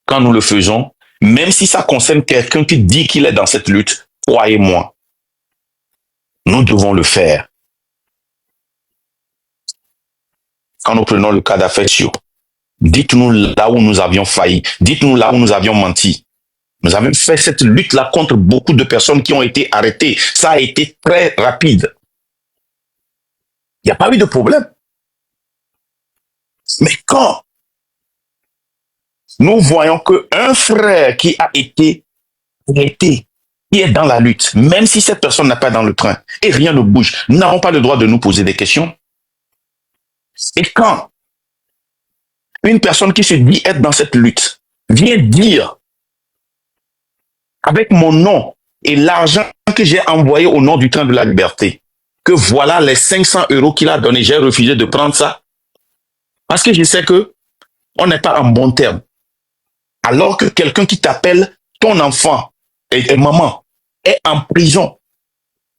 quand nous le faisons, même si ça concerne quelqu'un qui dit qu'il est dans cette lutte, croyez-moi, nous devons le faire. Quand nous prenons le cas d'Afesio, dites-nous là où nous avions failli, dites-nous là où nous avions menti. Nous avons fait cette lutte-là contre beaucoup de personnes qui ont été arrêtées. Ça a été très rapide. Il n'y a pas eu de problème. Mais quand nous voyons qu'un frère qui a été arrêté, qui est dans la lutte, même si cette personne n'est pas dans le train et rien ne bouge, nous n'avons pas le droit de nous poser des questions. Et quand une personne qui se dit être dans cette lutte vient dire avec mon nom et l'argent que j'ai envoyé au nom du train de la liberté, que voilà les 500 € qu'il a donné, j'ai refusé de prendre ça parce que je sais que on n'est pas en bon terme. Alors que quelqu'un qui t'appelle ton enfant et maman est en prison,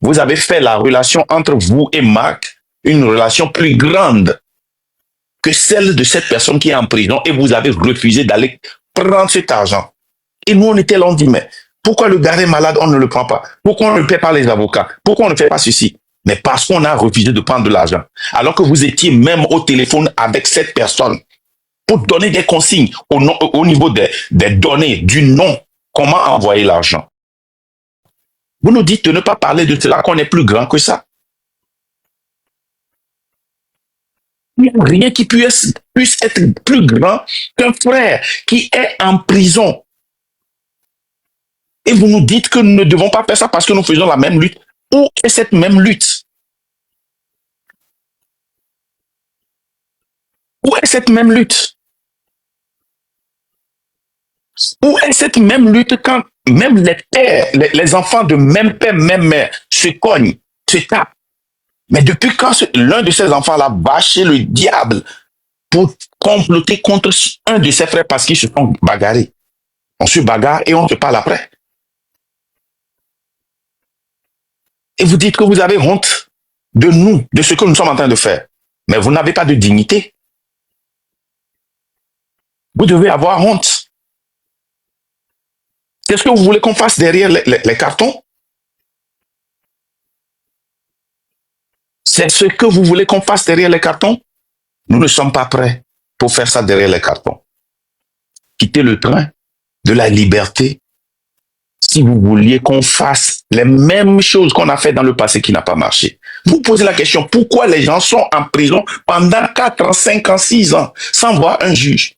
vous avez fait la relation entre vous et Marc, une relation plus grande que celle de cette personne qui est en prison et vous avez refusé d'aller prendre cet argent. Et nous, on était là, on dit, mais pourquoi le gars est malade, on ne le prend pas? Pourquoi on ne paie pas les avocats? Pourquoi on ne fait pas ceci? Mais parce qu'on a refusé de prendre de l'argent. Alors que vous étiez même au téléphone avec cette personne pour donner des consignes au niveau des données, du nom, comment envoyer l'argent. Vous nous dites de ne pas parler de cela, qu'on est plus grand que ça. Il n'y a rien qui puisse être plus grand qu'un frère qui est en prison. Et vous nous dites que nous ne devons pas faire ça parce que nous faisons la même lutte. Où est cette même lutte? Où est cette même lutte? Où est cette même lutte quand même les pères, les enfants de même père, même mère se cognent, se tapent? Mais depuis quand l'un de ces enfants-là va chez le diable pour comploter contre un de ses frères parce qu'ils se sont bagarrés? On se bagarre et on se parle après. Et vous dites que vous avez honte de nous, de ce que nous sommes en train de faire. Mais vous n'avez pas de dignité. Vous devez avoir honte. Qu'est-ce que vous voulez qu'on fasse derrière les cartons? C'est ce que vous voulez qu'on fasse derrière les cartons? Nous ne sommes pas prêts pour faire ça derrière les cartons. Quitter le train de la liberté si vous vouliez qu'on fasse les mêmes choses qu'on a fait dans le passé qui n'a pas marché. Vous posez la question, pourquoi les gens sont en prison pendant 4 ans, 5 ans, 6 ans, sans voir un juge?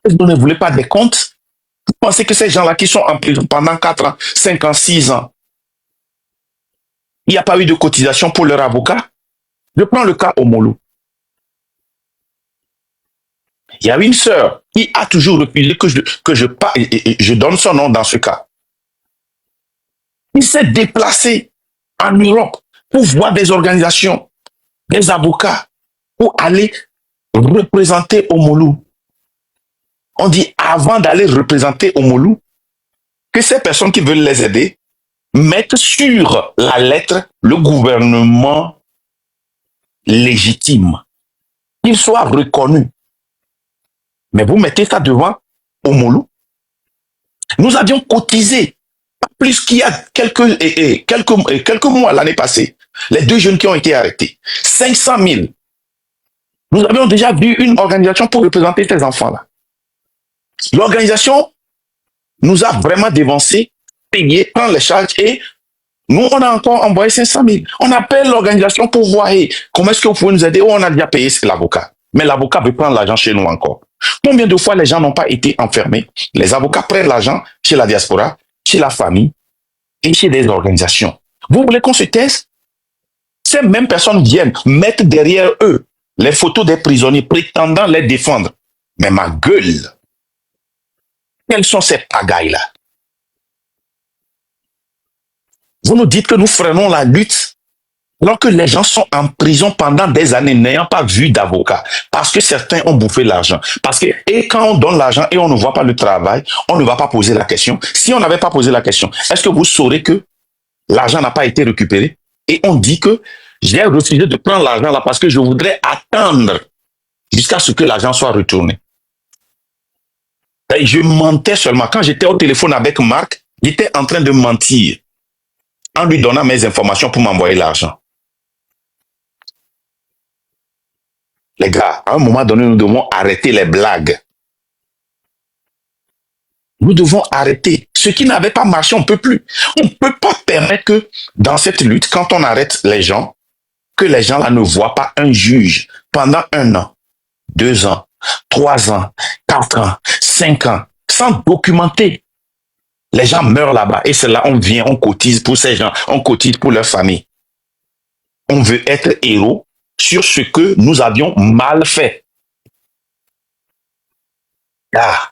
Vous ne voulez pas des comptes? Vous pensez que ces gens-là qui sont en prison pendant 4 ans, 5 ans, 6 ans, il n'y a pas eu de cotisation pour leur avocat? Je prends le cas Omolo. Il y a une sœur qui a toujours refusé que je donne son nom dans ce cas. Il s'est déplacé en Europe pour voir des organisations, des avocats, pour aller représenter Omolo. On dit avant d'aller représenter Omolu, que ces personnes qui veulent les aider mettent sur la lettre le gouvernement légitime, qu'il soit reconnu. Mais vous mettez ça devant Omolu. Nous avions cotisé, pas plus qu'il y a quelques mois l'année passée, les 2 jeunes qui ont été arrêtés, 500 000. Nous avions déjà vu une organisation pour représenter ces enfants-là. L'organisation nous a vraiment dévancé, payé, prend les charges et nous, on a encore envoyé 500 000. On appelle l'organisation pour voir comment est-ce que vous pouvez nous aider. Oh, on a déjà payé l'avocat. Mais l'avocat veut prendre l'argent chez nous encore. Combien de fois les gens n'ont pas été enfermés? Les avocats prennent l'argent chez la diaspora, chez la famille et chez des organisations. Vous voulez qu'on se taise? Ces mêmes personnes viennent mettre derrière eux les photos des prisonniers prétendant les défendre. Mais ma gueule! Quelles sont ces pagailles-là? Vous nous dites que nous freinons la lutte alors que les gens sont en prison pendant des années n'ayant pas vu d'avocat parce que certains ont bouffé l'argent. Parce que et quand on donne l'argent et on ne voit pas le travail, on ne va pas poser la question. Si on n'avait pas posé la question, est-ce que vous saurez que l'argent n'a pas été récupéré? Et on dit que j'ai refusé de prendre l'argent là parce que je voudrais attendre jusqu'à ce que l'argent soit retourné. Et je mentais seulement. Quand j'étais au téléphone avec Marc, j'étais en train de mentir en lui donnant mes informations pour m'envoyer l'argent. Les gars, à un moment donné, nous devons arrêter les blagues. Nous devons arrêter. Ce qui n'avait pas marché, on ne peut plus. On ne peut pas permettre que dans cette lutte, quand on arrête les gens, que les gens là ne voient pas un juge pendant 1 an, 2 ans, 3 ans, 4 ans, 5 ans, sans documenter. Les gens meurent là-bas et c'est là on vient, on cotise pour ces gens, on cotise pour leur famille. On veut être héros sur ce que nous avions mal fait. Ah,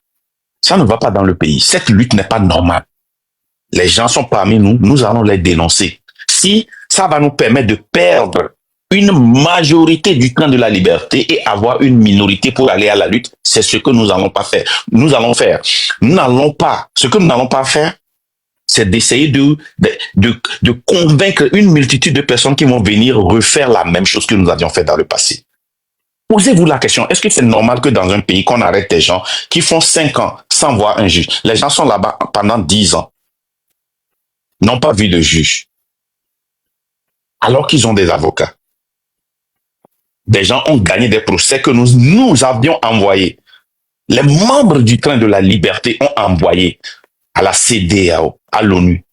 ça ne va pas dans le pays. Cette lutte n'est pas normale. Les gens sont parmi nous, nous allons les dénoncer. Si ça va nous permettre de perdre une majorité du camp de la liberté et avoir une minorité pour aller à la lutte, c'est ce que nous allons pas faire. Nous allons faire. Nous n'allons pas. Ce que nous n'allons pas faire, c'est d'essayer de convaincre une multitude de personnes qui vont venir refaire la même chose que nous avions fait dans le passé. Posez-vous la question, est-ce que c'est normal que dans un pays qu'on arrête des gens qui font 5 ans sans voir un juge? Les gens sont là-bas pendant 10 ans, n'ont pas vu de juge, alors qu'ils ont des avocats. Des gens ont gagné des procès que nous avions envoyés. Les membres du train de la liberté ont envoyé à la CEDEAO, à l'ONU.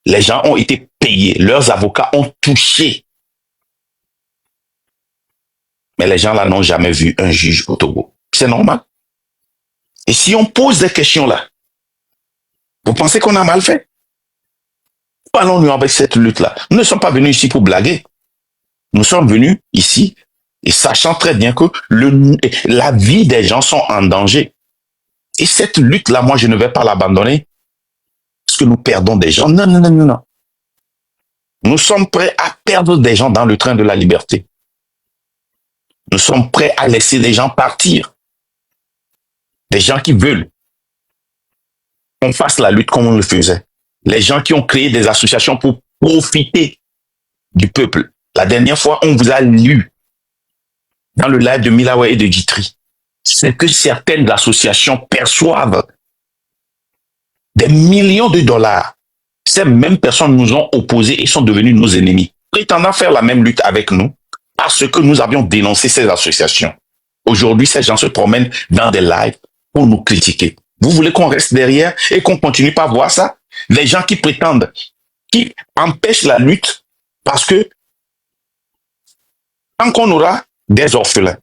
Les gens ont été payés, leurs avocats ont touché. Mais les gens là n'ont jamais vu un juge au Togo. C'est normal. Et si on pose des questions là, vous pensez qu'on a mal fait? Parlons-nous avec cette lutte-là. Nous ne sommes pas venus ici pour blaguer. Nous sommes venus ici et sachant très bien que la vie des gens sont en danger. Et cette lutte-là, moi, je ne vais pas l'abandonner parce que nous perdons des gens. Non, non, non, non, non. Nous sommes prêts à perdre des gens dans le train de la liberté. Nous sommes prêts à laisser des gens partir. Des gens qui veulent qu'on fasse la lutte comme on le faisait. Les gens qui ont créé des associations pour profiter du peuple. La dernière fois, on vous a lu dans le live de Milawe et de Gitri. C'est que certaines associations perçoivent des millions de dollars. Ces mêmes personnes nous ont opposés et sont devenus nos ennemis, prétendant faire la même lutte avec nous parce que nous avions dénoncé ces associations. Aujourd'hui, ces gens se promènent dans des lives pour nous critiquer. Vous voulez qu'on reste derrière et qu'on continue pas à voir ça? Les gens qui prétendent, qui empêchent la lutte parce que tant qu'on aura des orphelins,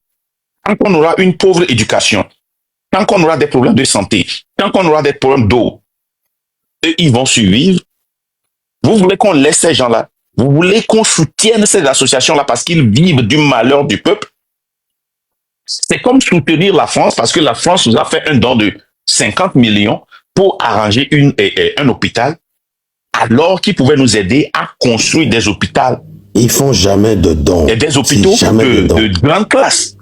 tant qu'on aura une pauvre éducation, tant qu'on aura des problèmes de santé, tant qu'on aura des problèmes d'eau, eux, ils vont survivre. Vous voulez qu'on laisse ces gens-là? Vous voulez qu'on soutienne ces associations-là parce qu'ils vivent du malheur du peuple? C'est comme soutenir la France parce que la France nous a fait un don de 50 millions pour arranger un hôpital alors qu'ils pouvaient nous aider à construire des hôpitaux. Ils font jamais de dons. Et des hôpitaux de grande classe.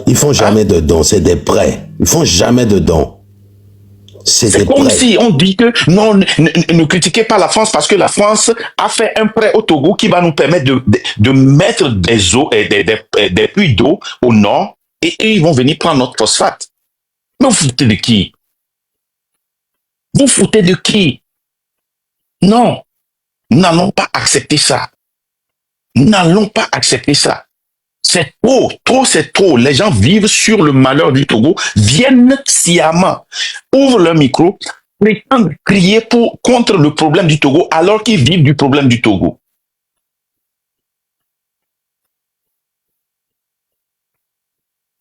Ils font jamais de dons, c'est des prêts. Ils font jamais de dons. C'est comme prêts. Si on dit que non, ne critiquez pas la France parce que la France a fait un prêt au Togo qui va nous permettre de mettre des eaux et des puits d'eau au nord et eux, ils vont venir prendre notre phosphate. Mais vous foutez de qui? Vous foutez de qui? Non, nous n'allons pas accepter ça. Nous n'allons pas accepter ça. C'est trop, c'est trop. Les gens vivent sur le malheur du Togo, viennent sciemment, ouvrent leur micro, prétendent crier contre le problème du Togo alors qu'ils vivent du problème du Togo.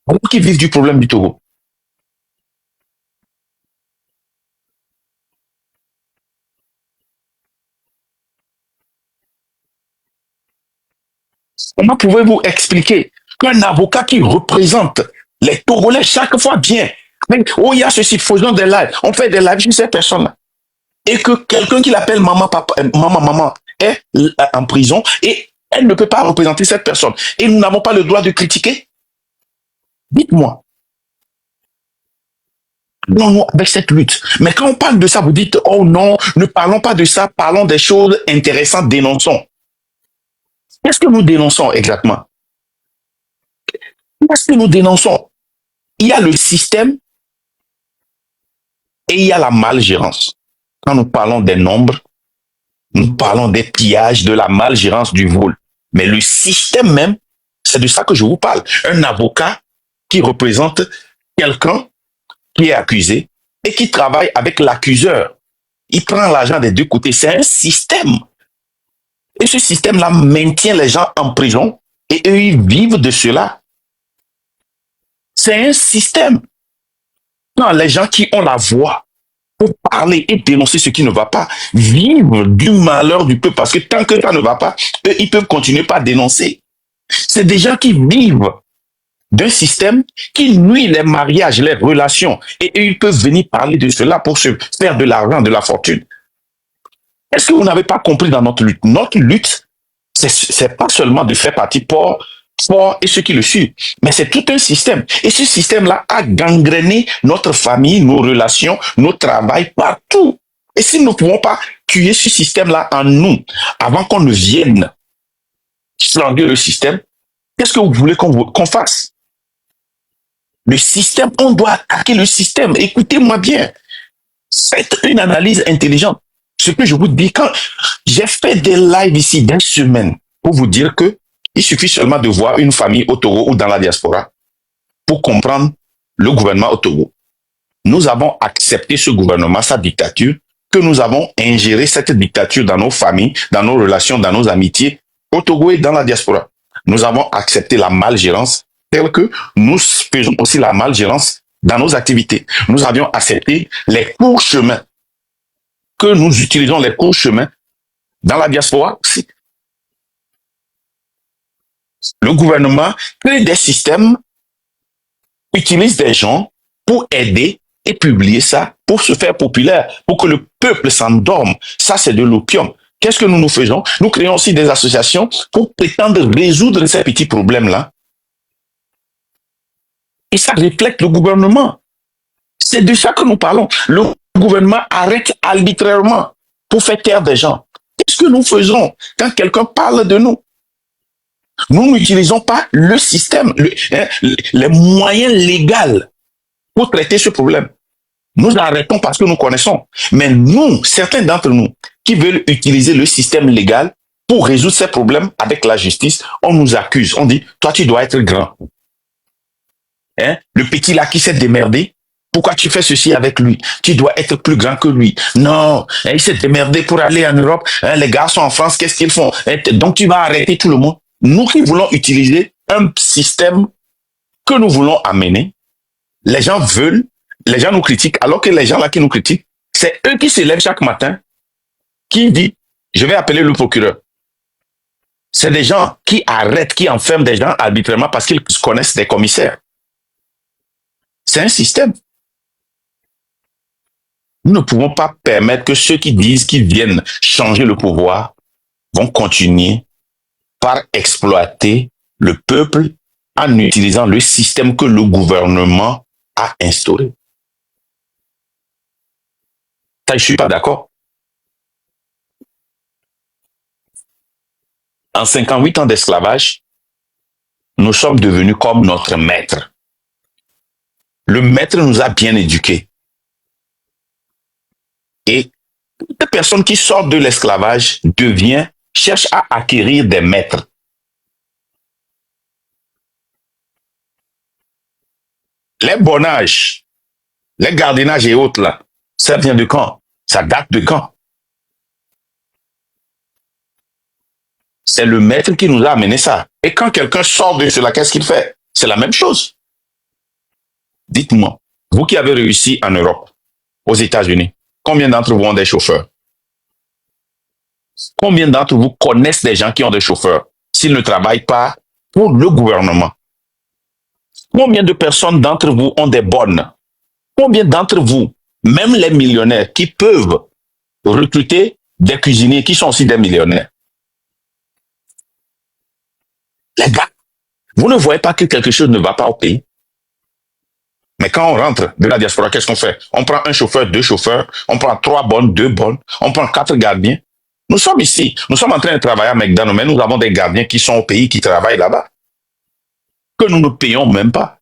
Alors qu'ils vivent du problème du Togo. Comment pouvez-vous expliquer qu'un avocat qui représente les Togolais chaque fois vient, oh, il y a ceci, faisons des lives, on fait des lives sur ces personnes-là, et que quelqu'un qui l'appelle maman, papa, maman est en prison et elle ne peut pas représenter cette personne. Et nous n'avons pas le droit de critiquer? Dites-moi. Non, avec cette lutte. Mais quand on parle de ça, vous dites, oh non, ne parlons pas de ça, parlons des choses intéressantes, dénonçons. Qu'est-ce que nous dénonçons exactement? Qu'est-ce que nous dénonçons? Il y a le système Et il y a la malgérance. Quand nous parlons des nombres, nous parlons des pillages, de la malgérance, du vol. Mais le système même, c'est de ça que je vous parle. Un avocat qui représente quelqu'un qui est accusé et qui travaille avec l'accuseur. Il prend l'argent des deux côtés. C'est un système. Et ce système-là maintient les gens en prison et eux, ils vivent de cela. C'est un système. Non, les gens qui ont la voix pour parler et dénoncer ce qui ne va pas, vivent du malheur du peuple parce que tant que ça ne va pas, eux, ils peuvent continuer par dénoncer. C'est des gens qui vivent d'un système qui nuit les mariages, les relations. Et eux, ils peuvent venir parler de cela pour se faire de l'argent, de la fortune. Est-ce que vous n'avez pas compris dans notre lutte? Notre lutte, c'est pas seulement de faire partie fort et ceux qui le suivent, mais c'est tout un système. Et ce système-là a gangréné notre famille, nos relations, notre travail, partout. Et si nous ne pouvons pas tuer ce système-là en nous, avant qu'on ne vienne changer le système, qu'est-ce que vous voulez qu'on fasse? Le système, on doit attaquer le système. Écoutez-moi bien. Faites une analyse intelligente. Ce que je vous dis, quand j'ai fait des lives ici d'une semaine pour vous dire que il suffit seulement de voir une famille au Togo ou dans la diaspora pour comprendre le gouvernement au Togo. Nous avons accepté ce gouvernement, sa dictature, que nous avons ingéré cette dictature dans nos familles, dans nos relations, dans nos amitiés, au Togo et dans la diaspora. Nous avons accepté la malgérance telle que nous faisons aussi la malgérance dans nos activités. Nous avions accepté les courts chemins, que nous utilisons les courts chemins dans la diaspora aussi. Le gouvernement crée des systèmes, utilise des gens pour aider et publier ça, pour se faire populaire, pour que le peuple s'endorme. Ça, c'est de l'opium. Qu'est-ce que nous faisons? Nous créons aussi des associations pour prétendre résoudre ces petits problèmes-là. Et ça reflète le gouvernement. C'est de ça que nous parlons. Le gouvernement arrête arbitrairement pour faire taire des gens. Qu'est-ce que nous faisons quand quelqu'un parle de nous? Nous n'utilisons pas le système, les moyens légaux pour traiter ce problème. Nous arrêtons parce que nous connaissons. Mais nous, certains d'entre nous, qui veulent utiliser le système légal pour résoudre ces problèmes avec la justice, on nous accuse. On dit, toi, tu dois être grand. Le petit là qui s'est démerdé, pourquoi tu fais ceci avec lui? Tu dois être plus grand que lui. Non, il s'est démerdé pour aller en Europe. Les gars sont en France, qu'est-ce qu'ils font? Donc tu vas arrêter tout le monde. Nous qui voulons utiliser un système que nous voulons amener, les gens nous critiquent, alors que les gens là qui nous critiquent, c'est eux qui se lèvent chaque matin, qui disent, je vais appeler le procureur. C'est des gens qui arrêtent, qui enferment des gens arbitrairement parce qu'ils connaissent des commissaires. C'est un système. Nous ne pouvons pas permettre que ceux qui disent qu'ils viennent changer le pouvoir vont continuer par exploiter le peuple en utilisant le système que le gouvernement a instauré. Ça, je ne suis pas d'accord. En 58 ans d'esclavage, nous sommes devenus comme notre maître. Le maître nous a bien éduqués. Et toute personne qui sort de l'esclavage cherche à acquérir des maîtres. Les bornages, les gardiennages et autres là, ça vient de quand? Ça date de quand? C'est le maître qui nous a amené ça. Et quand quelqu'un sort de cela, qu'est-ce qu'il fait? C'est la même chose. Dites-moi, vous qui avez réussi en Europe, aux États-Unis, combien d'entre vous ont des chauffeurs? Combien d'entre vous connaissent des gens qui ont des chauffeurs s'ils ne travaillent pas pour le gouvernement? Combien de personnes d'entre vous ont des bonnes? Combien d'entre vous, même les millionnaires, qui peuvent recruter des cuisiniers qui sont aussi des millionnaires? Les gars, vous ne voyez pas que quelque chose ne va pas au pays? Mais quand on rentre de la diaspora, qu'est-ce qu'on fait? On prend un chauffeur, 2 chauffeurs, on prend 3 bonnes, 2 bonnes, on prend 4 gardiens. Nous sommes ici, nous sommes en train de travailler à McDonald's, mais nous avons des gardiens qui sont au pays, qui travaillent là-bas, que nous ne payons même pas.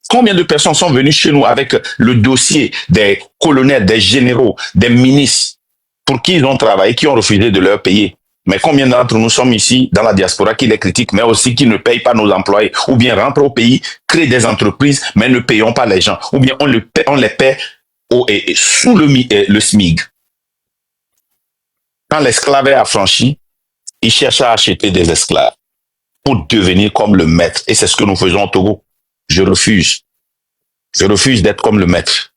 Combien de personnes sont venues chez nous avec le dossier des colonels, des généraux, des ministres pour qui ils ont travaillé, qui ont refusé de leur payer? Mais combien d'entre nous sommes ici dans la diaspora qui les critiquent, mais aussi qui ne payent pas nos employés, ou bien rentrent au pays, créent des entreprises, mais ne payons pas les gens, ou bien on les paie sous le SMIC. Quand l'esclave est affranchi, il cherche à acheter des esclaves pour devenir comme le maître. Et c'est ce que nous faisons au Togo. Je refuse. Je refuse d'être comme le maître.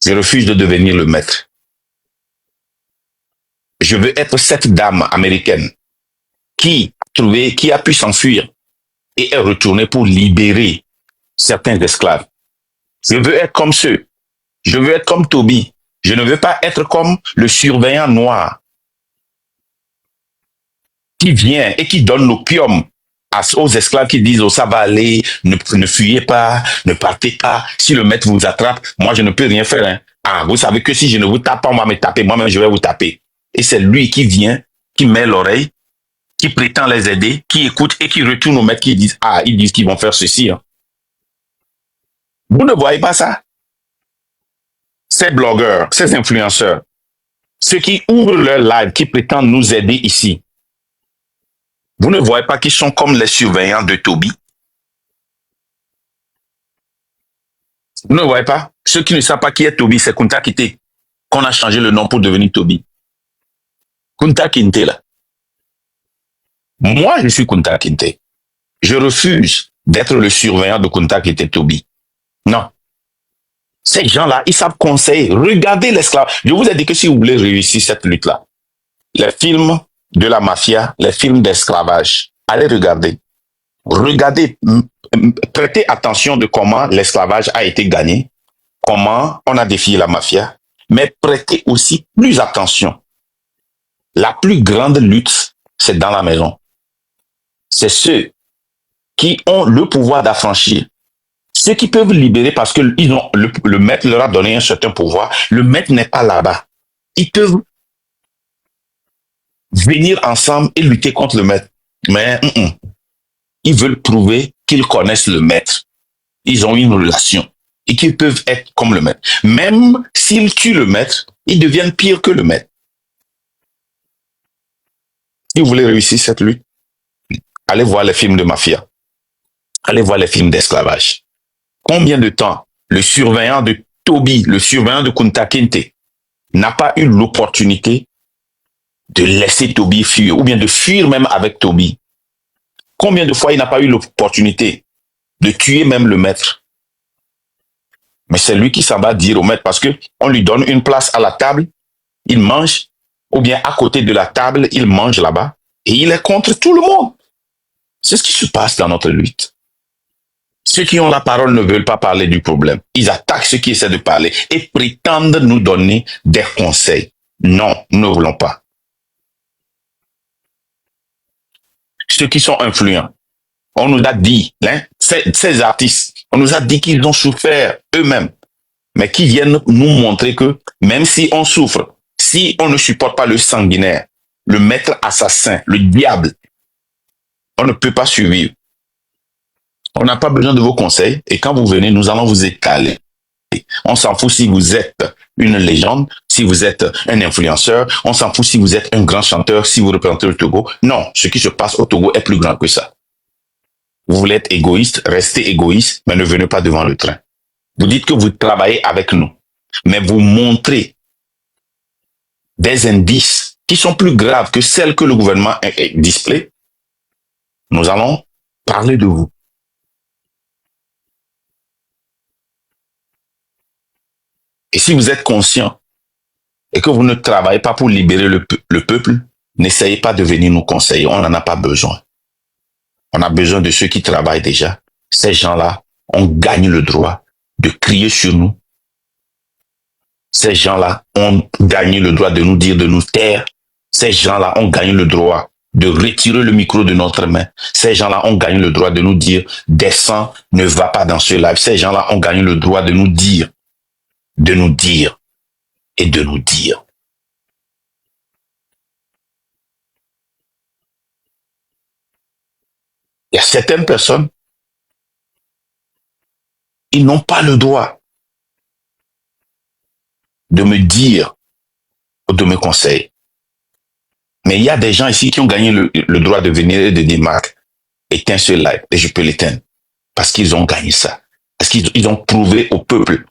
Je refuse de devenir le maître. Je veux être cette dame américaine qui a pu s'enfuir et est retournée pour libérer certains esclaves. Je veux être comme ceux. Je veux être comme Toby. Je ne veux pas être comme le surveillant noir qui vient et qui donne l'opium aux esclaves qui disent, oh, ça va aller, ne fuyez pas, ne partez pas. Si le maître vous attrape, moi, je ne peux rien faire. Hein. Ah, vous savez que si je ne vous tape pas, on va me taper. Moi-même, je vais vous taper. Et c'est lui qui vient, qui met l'oreille, qui prétend les aider, qui écoute et qui retourne au maître qui disent, ah, ils disent qu'ils vont faire ceci. Hein. Vous ne voyez pas ça? Ces blogueurs, ces influenceurs, ceux qui ouvrent leur live, qui prétendent nous aider ici, vous ne voyez pas qu'ils sont comme les surveillants de Toby? Vous ne voyez pas? Ceux qui ne savent pas qui est Toby, c'est Kunta Kinte, qu'on a changé le nom pour devenir Toby. Kunta Kinte, là. Moi, je suis Kunta Kinte. Je refuse d'être le surveillant de Kunta Kinte Toby. Non. Ces gens-là, ils savent conseiller. Regardez l'esclave. Je vous ai dit que si vous voulez réussir cette lutte-là, les films de la mafia, les films d'esclavage, allez regarder. Regardez, prêtez attention de comment l'esclavage a été gagné, comment on a défié la mafia, mais prêtez aussi plus attention. La plus grande lutte, c'est dans la maison. C'est ceux qui ont le pouvoir d'affranchir. Ceux qui peuvent libérer parce que le maître leur a donné un certain pouvoir. Le maître n'est pas là-bas. Ils peuvent venir ensemble et lutter contre le maître. Mais ils veulent prouver qu'ils connaissent le maître. Ils ont une relation et qu'ils peuvent être comme le maître. Même s'ils tuent le maître, ils deviennent pires que le maître. Si vous voulez réussir cette lutte, allez voir les films de mafia. Allez voir les films d'esclavage. Combien de temps le surveillant de Toby, le surveillant de Kunta Kinte, n'a pas eu l'opportunité de laisser Toby fuir, ou bien de fuir même avec Toby? Combien de fois il n'a pas eu l'opportunité de tuer même le maître? Mais c'est lui qui s'en va dire au maître parce que on lui donne une place à la table, il mange, ou bien à côté de la table, il mange là-bas, et il est contre tout le monde. C'est ce qui se passe dans notre lutte. Ceux qui ont la parole ne veulent pas parler du problème. Ils attaquent ceux qui essaient de parler et prétendent nous donner des conseils. Non, nous ne voulons pas. Ceux qui sont influents, on nous a dit, hein, ces artistes, on nous a dit qu'ils ont souffert eux-mêmes, mais qui viennent nous montrer que même si on souffre, si on ne supporte pas le sanguinaire, le maître assassin, le diable, on ne peut pas survivre. On n'a pas besoin de vos conseils et quand vous venez, nous allons vous étaler. On s'en fout si vous êtes une légende, si vous êtes un influenceur, on s'en fout si vous êtes un grand chanteur, si vous représentez le Togo. Non, ce qui se passe au Togo est plus grand que ça. Vous voulez être égoïste, restez égoïste, mais ne venez pas devant le train. Vous dites que vous travaillez avec nous, mais vous montrez des indices qui sont plus graves que celles que le gouvernement display. Nous allons parler de vous. Et si vous êtes conscient et que vous ne travaillez pas pour libérer le peuple, n'essayez pas de venir nous conseiller. On n'en a pas besoin. On a besoin de ceux qui travaillent déjà. Ces gens-là ont gagné le droit de crier sur nous. Ces gens-là ont gagné le droit de nous dire de nous taire. Ces gens-là ont gagné le droit de retirer le micro de notre main. Ces gens-là ont gagné le droit de nous dire descends, ne va pas dans ce live. Ces gens-là ont gagné le droit de nous dire et de nous dire. Il y a certaines personnes, Ils n'ont pas le droit de me dire ou de me conseiller. Mais il y a des gens ici qui ont gagné le droit de venir et de dire, Marc, éteins ce live et je peux l'éteindre. Parce qu'ils ont gagné ça. Parce qu'ils ont prouvé au peuple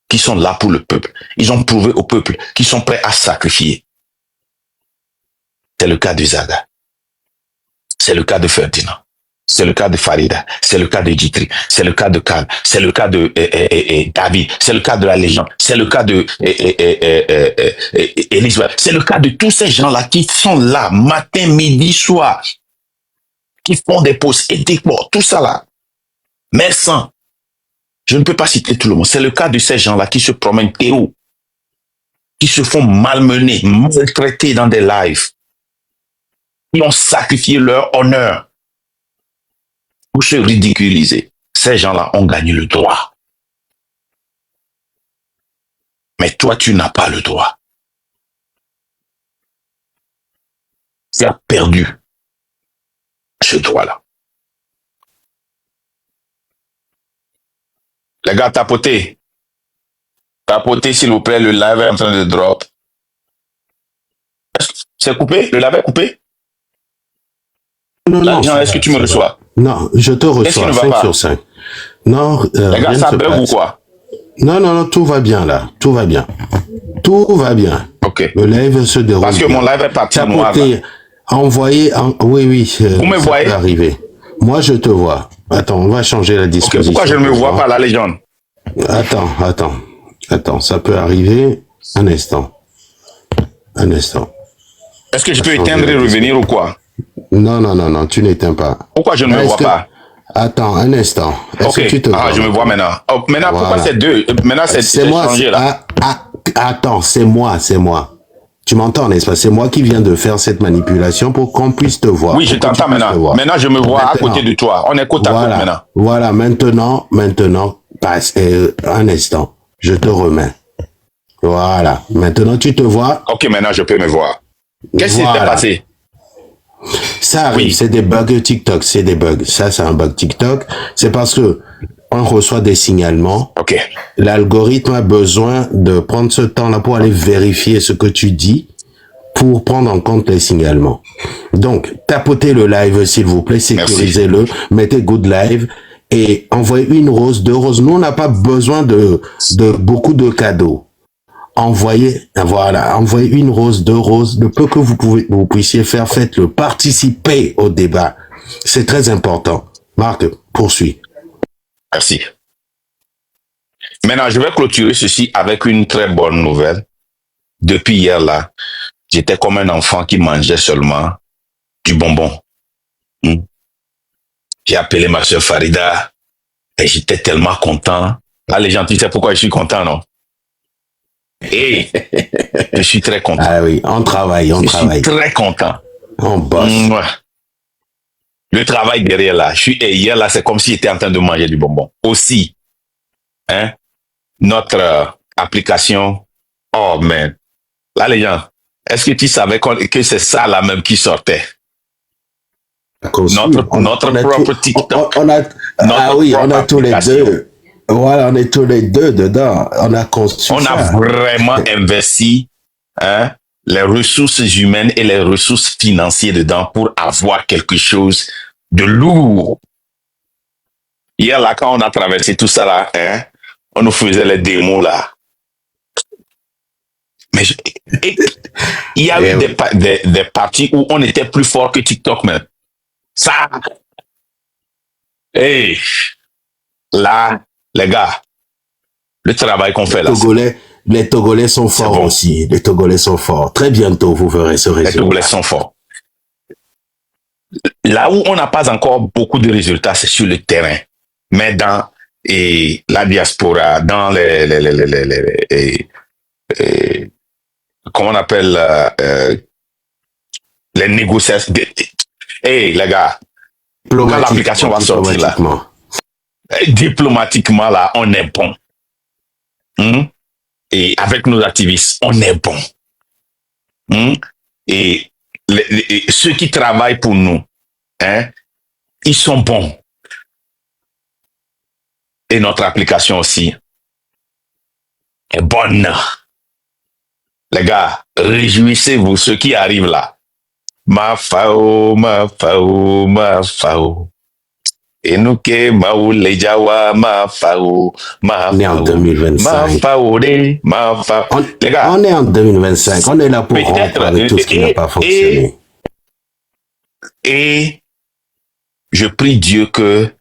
qu'ils sont là pour le peuple. Ils ont prouvé au peuple qu'ils sont prêts à sacrifier. C'est le cas de Zaga. C'est le cas de Ferdinand. C'est le cas de Farida. C'est le cas de Djitri. C'est le cas de Kal. C'est le cas de David. C'est le cas de la légende. C'est le cas de Elisabeth. C'est le cas de tous ces gens-là qui sont là matin, midi, soir, qui font des pauses et tout ça là. Mais sans, je ne peux pas citer tout le monde. C'est le cas de ces gens-là qui se promènent Théo, qui se font malmener, maltraiter dans des lives, qui ont sacrifié leur honneur pour se ridiculiser. Ces gens-là ont gagné le droit. Mais toi, tu n'as pas le droit. Tu as perdu ce droit-là. Les gars, tapotez. Tapotez, s'il vous plaît, le live est en train de drop. C'est coupé? Le live est coupé? Non, est-ce que tu me reçois? Non, je te reçois, 5 sur 5. Non, les gars, ça bug ou quoi? Non, tout va bien là. Tout va bien. Tout va bien. Ok. Le live se déroule. Parce que mon live est parti noir. Oui, Vous me voyez? Peut arriver. Moi, je te vois. Attends, on va changer la disposition. Okay, pourquoi je ne me vois pas, la légende? Attends, ça peut arriver. Un instant. Est-ce que je peux éteindre et revenir ou quoi? Non, tu n'éteins pas. Pourquoi je ne me vois pas? Attends, un instant. Est-ce que tu te vois? Je me vois maintenant. Oh, maintenant, voilà. Pourquoi c'est deux? Maintenant, c'est moi, changé là. Attends, c'est moi. Tu m'entends, n'est-ce pas? C'est moi qui viens de faire cette manipulation pour qu'on puisse te voir. Oui, je t'entends maintenant. Maintenant, je me vois à côté de toi. On est côte à côte maintenant. Voilà, maintenant, passe un instant. Je te remets. Voilà. Maintenant, tu te vois. Ok, maintenant, je peux me voir. Qu'est-ce qui s'est passé? Ça arrive, c'est des bugs TikTok, c'est des bugs. Ça, c'est un bug TikTok. C'est parce que on reçoit des signalements. Ok. L'algorithme a besoin de prendre ce temps-là pour aller vérifier ce que tu dis pour prendre en compte les signalements. Donc, tapotez le live, s'il vous plaît, sécurisez-le, mettez good live et envoyez une rose, 2 roses. Nous, on n'a pas besoin de beaucoup de cadeaux. Envoyez une rose, 2 roses, le peu que vous puissiez faire, faites-le, participez au débat. C'est très important. Marc, poursuis. Merci. Maintenant, je vais clôturer ceci avec une très bonne nouvelle. Depuis hier là, j'étais comme un enfant qui mangeait seulement du bonbon. J'ai appelé ma soeur Farida et j'étais tellement content. Là, les gens, tu sais pourquoi je suis content, non? Et je suis très content. Ah oui, on travaille. Je suis très content. On bosse. Le travail derrière là. Hier là, c'est comme s'il était en train de manger du bonbon. Aussi, notre application. Oh man. Là, les gens, est-ce que tu savais que c'est ça là même qui sortait? Notre propre TikTok. On a tous les deux. Voilà, on est tous les deux dedans. On a conçu On a vraiment investi les ressources humaines et les ressources financières dedans pour avoir quelque chose de lourd. Hier, là, quand on a traversé tout ça, là, on nous faisait les démos, là. Mais il y a eu des parties où on était plus fort que TikTok, même. Ça. Là, les gars, le travail qu'on fait là. Les Togolais sont forts aussi. Les Togolais sont forts. Très bientôt, vous verrez ce résultat. Les Togolais sont forts. Là où on n'a pas encore beaucoup de résultats, c'est sur le terrain. Mais dans la diaspora, dans comment on appelle les négociations. Les gars, quand l'application va sortir là, diplomatiquement là, on est bon. Et avec nos activistes, on est bon. Et ceux qui travaillent pour nous, ils sont bons. Et notre application aussi est bonne. Les gars, réjouissez-vous, ceux qui arrivent là. Ma fao, ma fao, ma fao. Enuke maoule jawa ma fao, ma On est en fao, ma 2025. fao de, ma fao. Les gars, On est en 2025. On est là pour peut-être, rompre avec tout ce qui n'a pas fonctionné. Et je prie Dieu que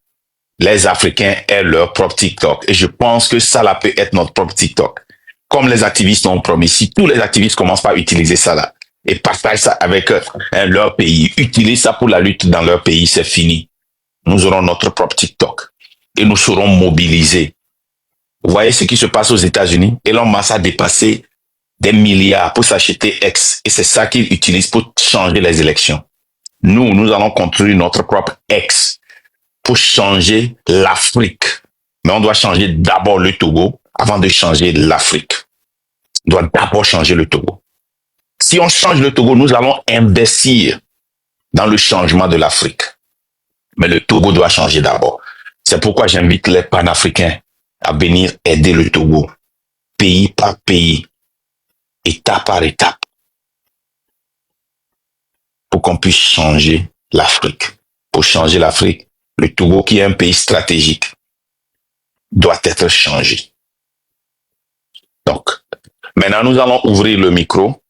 les Africains aient leur propre TikTok. Et je pense que ça là peut être notre propre TikTok. Comme les activistes l'ont promis. Si tous les activistes commencent par utiliser ça là et partagent ça avec leur pays, utilisent ça pour la lutte dans leur pays, c'est fini. Nous aurons notre propre TikTok et nous serons mobilisés. Vous voyez ce qui se passe aux États-Unis? Elon Musk a dépassé des milliards pour s'acheter X et c'est ça qu'il utilise pour changer les élections. Nous allons construire notre propre X pour changer l'Afrique. Mais on doit changer d'abord le Togo avant de changer l'Afrique. On doit d'abord changer le Togo. Si on change le Togo, nous allons investir dans le changement de l'Afrique. Mais le Togo doit changer d'abord. C'est pourquoi j'invite les panafricains à venir aider le Togo, pays par pays, étape par étape, pour qu'on puisse changer l'Afrique. Pour changer l'Afrique, le Togo, qui est un pays stratégique, doit être changé. Donc, maintenant, nous allons ouvrir le micro.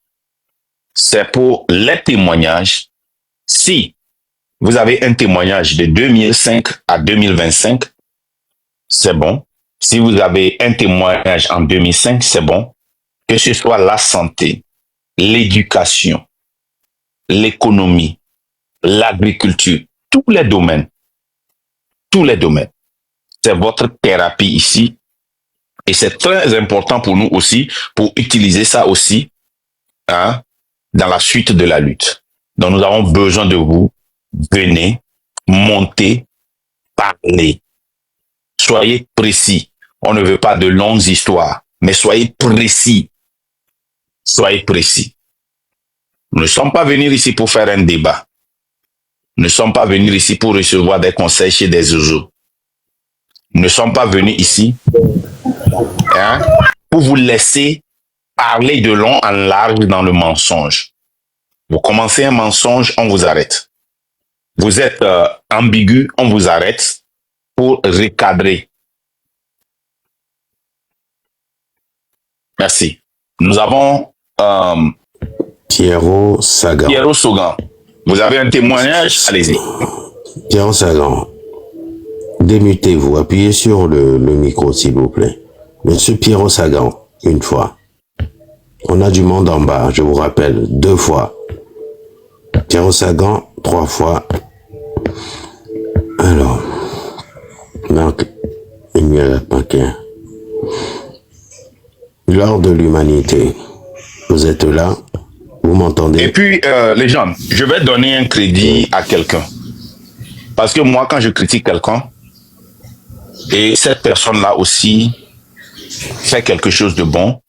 C'est pour les témoignages. Si vous avez un témoignage de 2005 à 2025, c'est bon. Si vous avez un témoignage en 2005, c'est bon. Que ce soit la santé, l'éducation, l'économie, l'agriculture, tous les domaines. Tous les domaines. C'est votre thérapie ici. Et c'est très important pour nous aussi, pour utiliser ça aussi, hein, dans la suite de la lutte. Donc nous avons besoin de vous. Venez, montez, parlez. Soyez précis. On ne veut pas de longues histoires, mais soyez précis. Soyez précis. Nous ne sommes pas venus ici pour faire un débat. Nous ne sommes pas venus ici pour recevoir des conseils chez des zouzous. Nous ne sommes pas venus ici, hein, pour vous laisser parler de long en large dans le mensonge. Vous commencez un mensonge, on vous arrête. Vous êtes ambigu, on vous arrête pour recadrer. Merci. Nous avons Pierrot Sagan. Pierrot Sagan. Vous avez un témoignage? Allez-y. Pierrot Sagan, démutez-vous, appuyez sur le micro s'il vous plaît. Monsieur Pierrot Sagan, une fois. On a du monde en bas, je vous rappelle, 2 fois. Pierrot Sagan, 3 fois. Alors, donc, il n'y a pas qu'un. Lors de l'humanité, vous êtes là, vous m'entendez? Et puis, les gens, je vais donner un crédit à quelqu'un. Parce que moi, quand je critique quelqu'un, et cette personne-là aussi fait quelque chose de bon,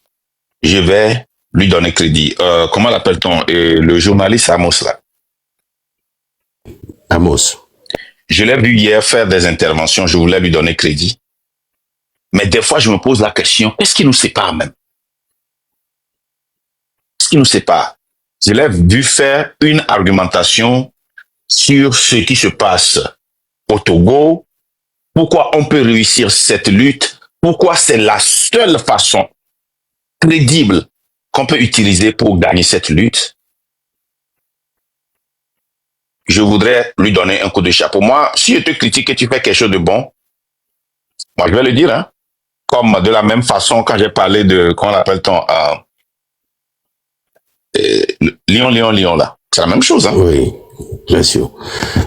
je vais lui donner crédit. Comment l'appelle-t-on? Le journaliste Amos, là. Amos. Je l'ai vu hier faire des interventions, je voulais lui donner crédit. Mais des fois, je me pose la question, qu'est-ce qui nous sépare même? Qu'est-ce qui nous sépare? Je l'ai vu faire une argumentation sur ce qui se passe au Togo, pourquoi on peut réussir cette lutte, pourquoi c'est la seule façon crédible qu'on peut utiliser pour gagner cette lutte. Je voudrais lui donner un coup de chapeau. Moi, si je te critique et tu fais quelque chose de bon, moi je vais le dire, hein. Comme de la même façon quand j'ai parlé de, comment l'appelle-t-on, Lion là. C'est la même chose, hein. Oui, bien sûr.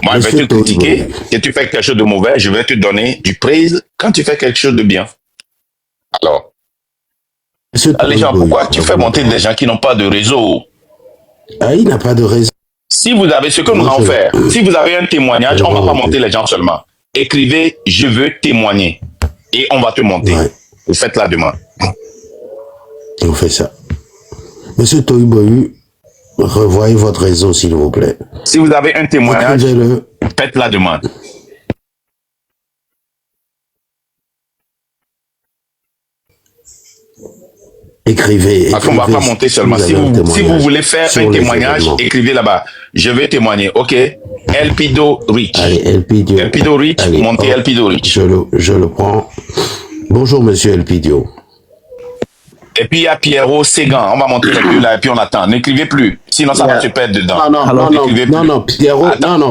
Moi, je vais te critiquer. Si tu fais quelque chose de mauvais, je vais te donner du praise quand tu fais quelque chose de bien. Alors, les gens, pourquoi tu fais monter des gens qui n'ont pas de réseau? Ah, il n'a pas de réseau. Si vous avez ce que nous allons faire, si vous avez un témoignage, on ne va pas monter les gens seulement. Écrivez, je veux témoigner. Et on va te monter. Ouais. Vous faites la demande. On fait ça. Monsieur Toiboyu, revoyez votre réseau, s'il vous plaît. Si vous avez un témoignage, faites la demande. Écrivez. Parce qu'on ne va pas monter seulement. Si vous voulez faire un témoignage, écrivez là-bas. Je vais témoigner. OK. Elpido Rich. Allez, Elpidio. Elpido Rich, allez, montez Elpido Rich. Je le prends. Bonjour, monsieur Elpidio. Et puis il y a Pierrot Ségan. On va monter les deux là et puis on attend. N'écrivez plus. Sinon ça va se perdre dedans.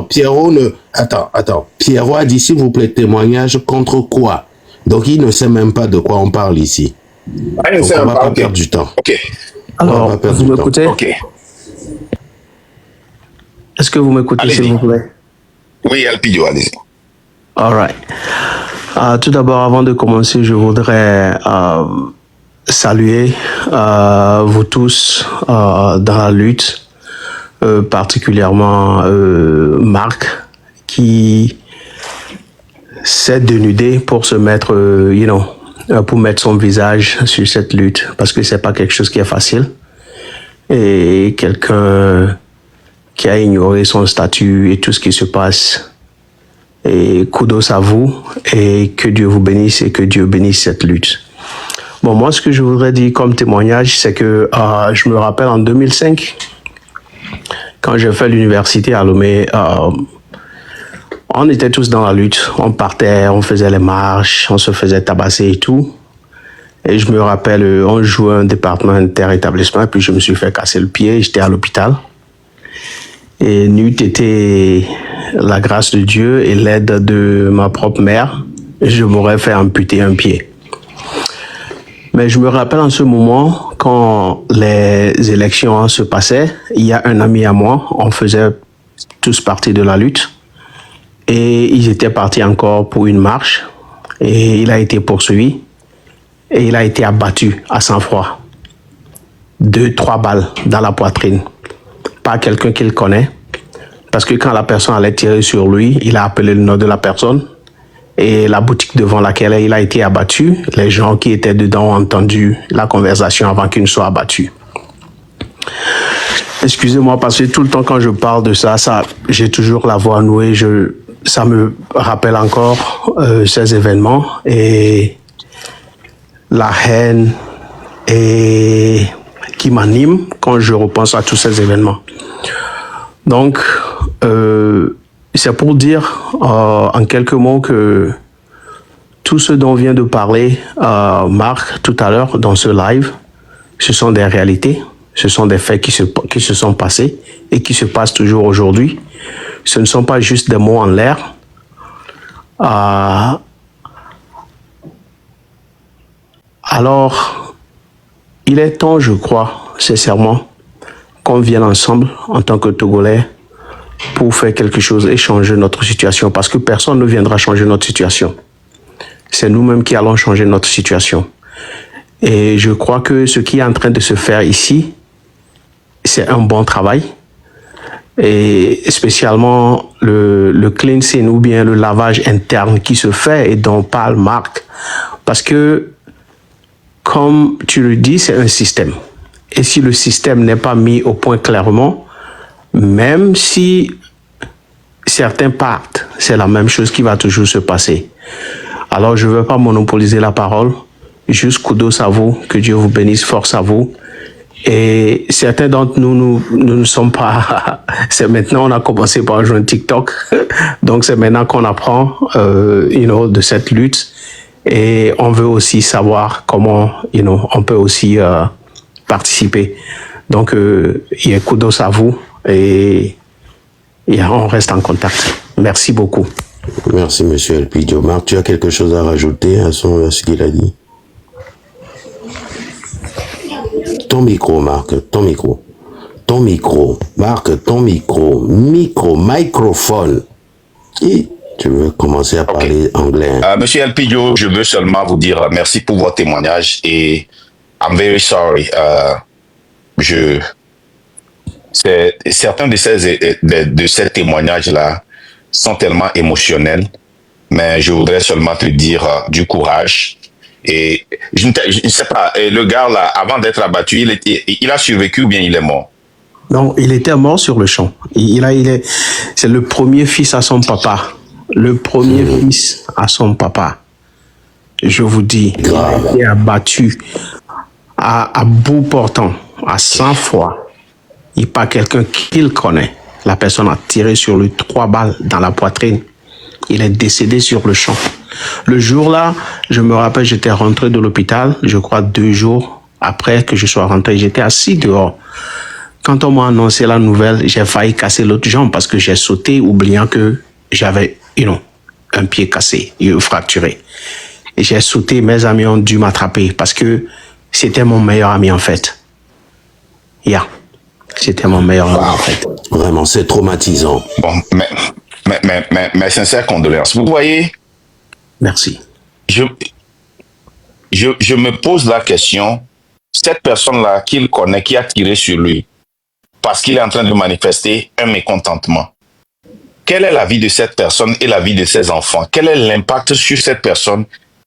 Pierrot ne... Attends. Pierrot a dit, s'il vous plaît, témoignage contre quoi? Donc il ne sait même pas de quoi on parle ici. Donc, on va pas perdre du temps. OK. Alors, vous m'écoutez? OK. Est-ce que vous m'écoutez, s'il vous plaît? Oui, Elpidio, allez-y. All right. Tout d'abord, avant de commencer, je voudrais saluer vous tous dans la lutte, particulièrement Marc, qui s'est dénudé pour se mettre, pour mettre son visage sur cette lutte, parce que c'est pas quelque chose qui est facile. Et quelqu'un qui a ignoré son statut et tout ce qui se passe. Et kudos à vous et que Dieu vous bénisse et que Dieu bénisse cette lutte. Bon, moi, ce que je voudrais dire comme témoignage, c'est que je me rappelle en 2005, quand j'ai fait l'université à Lomé, on était tous dans la lutte. On partait, on faisait les marches, on se faisait tabasser et tout. Et je me rappelle, on jouait un département inter-établissement, puis je me suis fait casser le pied, j'étais à l'hôpital. Et n'eût été la grâce de Dieu et l'aide de ma propre mère, je m'aurais fait amputer un pied. Mais je me rappelle en ce moment, quand les élections se passaient, il y a un ami à moi, on faisait tous partie de la lutte, et ils étaient partis encore pour une marche, et il a été poursuivi, et il a été abattu à sang-froid. 2-3 balles dans la poitrine. Pas quelqu'un qu'il connaît, parce que quand la personne allait tirer sur lui, il a appelé le nom de la personne et la boutique devant laquelle il a été abattu, les gens qui étaient dedans ont entendu la conversation avant qu'il ne soit abattu. Excusez-moi parce que tout le temps quand je parle de ça j'ai toujours la voix nouée, ça me rappelle encore ces événements et la haine et qui m'anime quand je repense à tous ces événements. Donc, c'est pour dire en quelques mots que tout ce dont vient de parler Marc tout à l'heure dans ce live, ce sont des réalités, ce sont des faits qui se sont passés et qui se passent toujours aujourd'hui. Ce ne sont pas juste des mots en l'air. Alors, il est temps, je crois, sincèrement, qu'on vienne ensemble en tant que Togolais pour faire quelque chose et changer notre situation parce que personne ne viendra changer notre situation. C'est nous-mêmes qui allons changer notre situation. Et je crois que ce qui est en train de se faire ici, c'est un bon travail. Et spécialement le cleansing ou bien le lavage interne qui se fait et dont parle Marc. Parce que, comme tu le dis, c'est un système. Et si le système n'est pas mis au point clairement, même si certains partent, c'est la même chose qui va toujours se passer. Alors, je ne veux pas monopoliser la parole. Juste kudos à vous, que Dieu vous bénisse, force à vous. Et certains d'entre nous ne sommes pas... C'est maintenant, on a commencé par jouer TikTok. Donc, c'est maintenant qu'on apprend de cette lutte. Et on veut aussi savoir comment on peut aussi participer. Donc, il y a kudos à vous et on reste en contact. Merci beaucoup. Merci, monsieur Elpidio. Marc, tu as quelque chose à rajouter à ce qu'il a dit? Ton micro, Marc, ton micro. Ton micro, Marc, ton micro. Microphone. Et tu veux commencer à parler anglais? Monsieur Elpidio, je veux seulement vous dire merci pour votre témoignage et I'm very sorry. Certains de ces témoignages-là sont tellement émotionnels, mais je voudrais seulement te dire du courage. Et je ne sais pas, le gars là, avant d'être abattu, il a survécu ou bien il est mort? Non, il était mort sur le champ. C'est le premier fils à son papa. Le premier fils à son papa. Je vous dis, il a été abattu à bout portant, à 100 fois, il par quelqu'un qu'il connaît. La personne a tiré sur lui 3 balles dans la poitrine. Il est décédé sur le champ. Le jour-là, je me rappelle, j'étais rentré de l'hôpital, je crois 2 jours après que je sois rentré, j'étais assis dehors. Quand on m'a annoncé la nouvelle, j'ai failli casser l'autre jambe parce que j'ai sauté, oubliant que j'avais, un pied cassé, fracturé. Et j'ai sauté, mes amis ont dû m'attraper parce que c'était mon meilleur ami en fait. C'était mon meilleur ami en fait. Vraiment, c'est traumatisant. Bon, mais sincères condoléances. Vous voyez, Merci. je me pose la question, cette personne-là qu'il connaît, qui a tiré sur lui, parce qu'il est en train de manifester un mécontentement. Quelle est la vie de cette personne et la vie de ses enfants? Quel est l'impact sur cette personne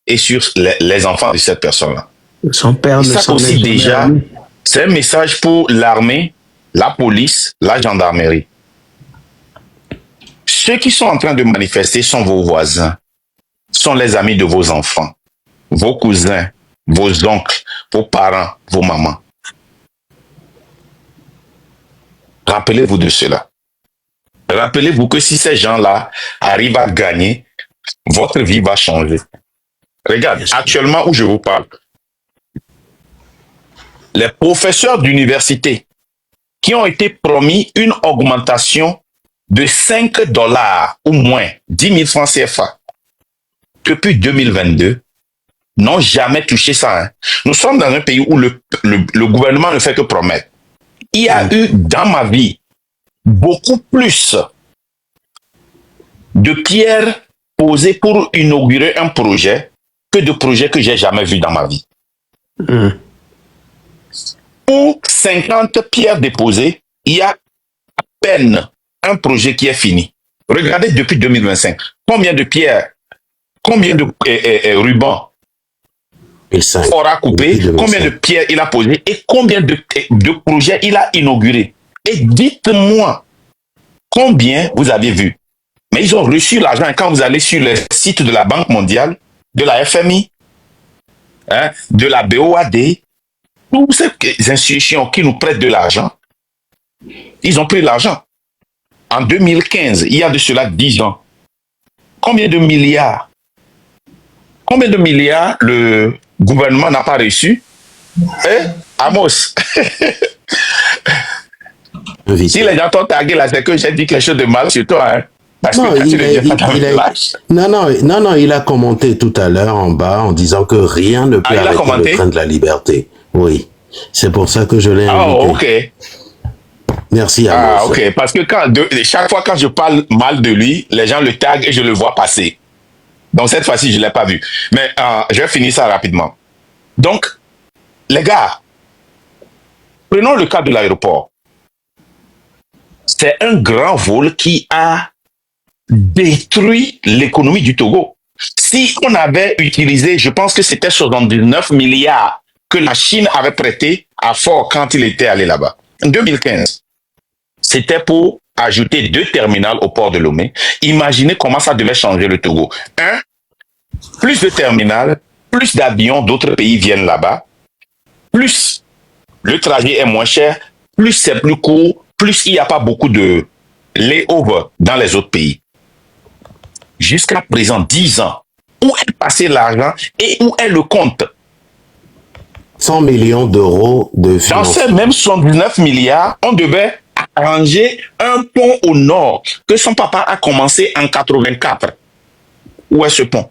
et sur les enfants de cette personne-là? Son père ne Ça s'en aussi est jamais déjà, remis. c'est un message pour l'armée, la police, la gendarmerie. Ceux qui sont en train de manifester sont vos voisins, sont les amis de vos enfants, vos cousins, vos oncles, vos parents, vos mamans. Rappelez-vous de cela. Rappelez-vous que si ces gens-là arrivent à gagner, votre vie va changer. Regarde, actuellement où je vous parle, les professeurs d'université qui ont été promis une augmentation de 5 dollars ou moins, 10 000 francs CFA, depuis 2022, n'ont jamais touché ça. Hein. Nous sommes dans un pays où le gouvernement ne fait que promettre. Il y a eu dans ma vie beaucoup plus de pierres posées pour inaugurer un projet que de projets que j'ai jamais vus dans ma vie. Pour 50 pierres déposées, il y a à peine un projet qui est fini. Regardez depuis 2025, combien de pierres, combien de rubans aura coupé, combien de pierres il a posé et combien de projets il a inauguré. Et dites-moi combien vous avez vu. Mais ils ont reçu l'argent. Et quand vous allez sur le site de la Banque mondiale, de la FMI, de la BOAD, toutes ces institutions qui nous prêtent de l'argent, ils ont pris l'argent. En 2015, il y a de cela 10 ans. Combien de milliards le gouvernement n'a pas reçu? Amos. Si les gens t'ont tagué là, c'est que j'ai dit quelque chose de mal sur toi. Hein? Parce Non, il a commenté tout à l'heure en bas en disant que rien ne peut arrêter le train de la liberté. Oui, c'est pour ça que je l'ai invité. Oh, ok. Merci à Ah, ok. Parce que chaque fois quand je parle mal de lui, les gens le taguent et je le vois passer. Donc cette fois-ci, je ne l'ai pas vu. Mais je vais finir ça rapidement. Donc, les gars, prenons le cas de l'aéroport. C'est un grand vol qui a détruit l'économie du Togo. Si on avait utilisé, je pense que c'était 79 milliards que la Chine avait prêté à Ford quand il était allé là-bas. En 2015, c'était pour ajouter 2 terminals au port de Lomé. Imaginez comment ça devait changer le Togo. Plus de terminals, plus d'avions d'autres pays viennent là-bas, plus le trajet est moins cher, plus c'est plus court, plus il n'y a pas beaucoup de layover dans les autres pays. Jusqu'à présent, 10 ans, où est passé l'argent et où est le compte? 100 millions d'euros de financement. Dans ces mêmes 79 milliards, on devait arranger un pont au nord que son papa a commencé en 84. Où est ce pont?